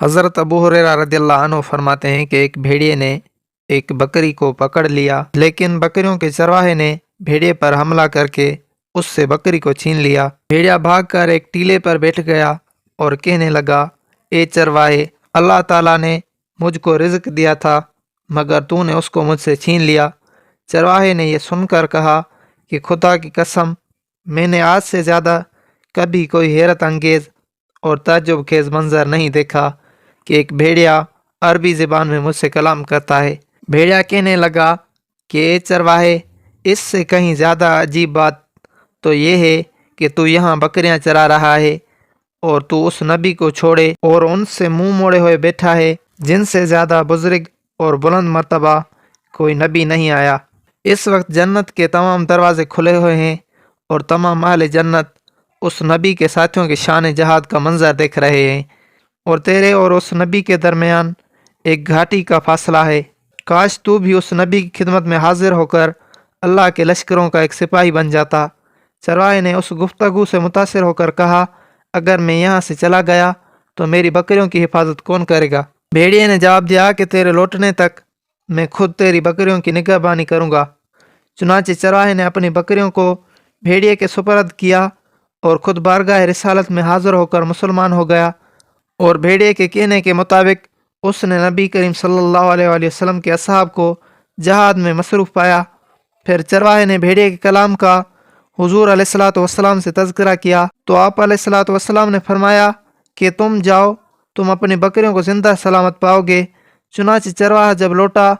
حضرت ابو ہریرہ رضی اللہ عنہ فرماتے ہیں کہ ایک بھیڑیے نے ایک بکری کو پکڑ لیا، لیکن بکریوں کے چرواہے نے بھیڑیے پر حملہ کر کے اس سے بکری کو چھین لیا۔ بھیڑیا بھاگ کر ایک ٹیلے پر بیٹھ گیا اور کہنے لگا، اے چرواہے، اللہ تعالیٰ نے مجھ کو رزق دیا تھا مگر تو نے اس کو مجھ سے چھین لیا۔ چرواہے نے یہ سن کر کہا کہ خدا کی قسم، میں نے آج سے زیادہ کبھی کوئی حیرت انگیز اور تعجب خیز منظر نہیں دیکھا کہ ایک بھیڑیا عربی زبان میں مجھ سے کلام کرتا ہے۔ بھیڑیا کہنے لگا کہ اے چرواہے، اس سے کہیں زیادہ عجیب بات تو یہ ہے کہ تو یہاں بکریاں چرا رہا ہے اور تو اس نبی کو چھوڑے اور ان سے منہ موڑے ہوئے بیٹھا ہے جن سے زیادہ بزرگ اور بلند مرتبہ کوئی نبی نہیں آیا۔ اس وقت جنت کے تمام دروازے کھلے ہوئے ہیں اور تمام اہل جنت اس نبی کے ساتھیوں کی شان جہاد کا منظر دیکھ رہے ہیں، اور تیرے اور اس نبی کے درمیان ایک گھاٹی کا فاصلہ ہے۔ کاش تو بھی اس نبی کی خدمت میں حاضر ہو کر اللہ کے لشکروں کا ایک سپاہی بن جاتا۔ چرواہے نے اس گفتگو سے متاثر ہو کر کہا، اگر میں یہاں سے چلا گیا تو میری بکریوں کی حفاظت کون کرے گا؟ بھیڑیے نے جواب دیا کہ تیرے لوٹنے تک میں خود تیری بکریوں کی نگہبانی کروں گا۔ چنانچہ چرواہے نے اپنی بکریوں کو بھیڑیے کے سپرد کیا اور خود بارگاہ رسالت میں حاضر ہو کر مسلمان ہو گیا، اور بھیڑیے کے کہنے کے مطابق اس نے نبی کریم صلی اللہ علیہ وآلہ وسلم کے اصحاب کو جہاد میں مصروف پایا۔ پھر چرواہے نے بھیڑیے کے کلام کا حضور علیہ الصلوۃ والسلام سے تذکرہ کیا تو آپ علیہ الصلوۃ والسلام نے فرمایا کہ تم جاؤ، تم اپنی بکریوں کو زندہ سلامت پاؤ گے۔ چنانچہ چرواہا جب لوٹا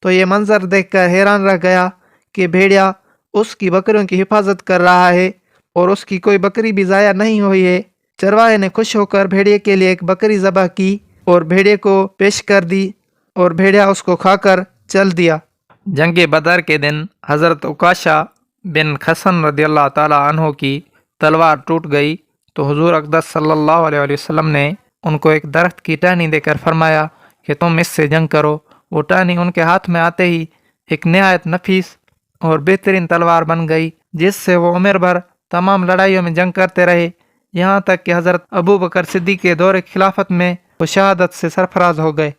تو یہ منظر دیکھ کر حیران رہ گیا کہ بھیڑیا اس کی بکریوں کی حفاظت کر رہا ہے اور اس کی کوئی بکری بھی ضائع نہیں ہوئی ہے۔ چرواہے نے خوش ہو کر بھیڑیے کے لیے ایک بکری ذبح کی اور بھیڑیے کو پیش کر دی، اور بھیڑیا اس کو کھا کر چل دیا۔ جنگ بدر کے دن حضرت عکاشہ بن خصن رضی اللہ تعالی عنہ کی تلوار ٹوٹ گئی تو حضور اقدس صلی اللہ علیہ وآلہ وسلم نے ان کو ایک درخت کی ٹہنی دے کر فرمایا کہ تم اس سے جنگ کرو۔ وہ ٹہنی ان کے ہاتھ میں آتے ہی ایک نہایت نفیس اور بہترین تلوار بن گئی، جس سے وہ عمر بھر تمام لڑائیوں میں جنگ کرتے رہے، یہاں تک کہ حضرت ابو بکر صدیق کے دور خلافت میں وہ شہادت سے سرفراز ہو گئے۔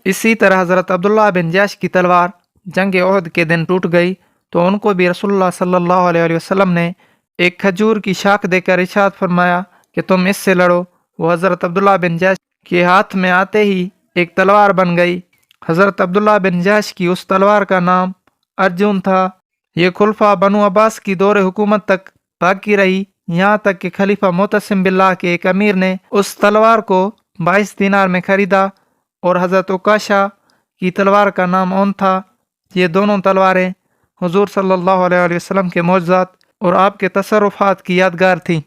اسی طرح حضرت عبداللہ بن جیش کی تلوار جنگ احد کے دن ٹوٹ گئی تو ان کو بھی رسول اللہ صلی اللہ علیہ وآلہ وسلم نے ایک کھجور کی شاخ دے کر ارشاد فرمایا کہ تم اس سے لڑو۔ وہ حضرت عبداللہ بن جیش کے ہاتھ میں آتے ہی ایک تلوار بن گئی۔ حضرت عبداللہ بن جیش کی اس تلوار کا نام ارجن تھا۔ یہ خلفاء بنو عباس کی دور حکومت تک باقی رہی، یہاں تک کہ خلیفہ معتصم باللہ کے ایک امیر نے اس تلوار کو 22 دینار میں خریدا، اور حضرت عکاشہ کی تلوار کا نام اون تھا۔ یہ دونوں تلواریں حضور صلی اللہ علیہ وسلم کے معجزات اور آپ کے تصرفات کی یادگار تھیں۔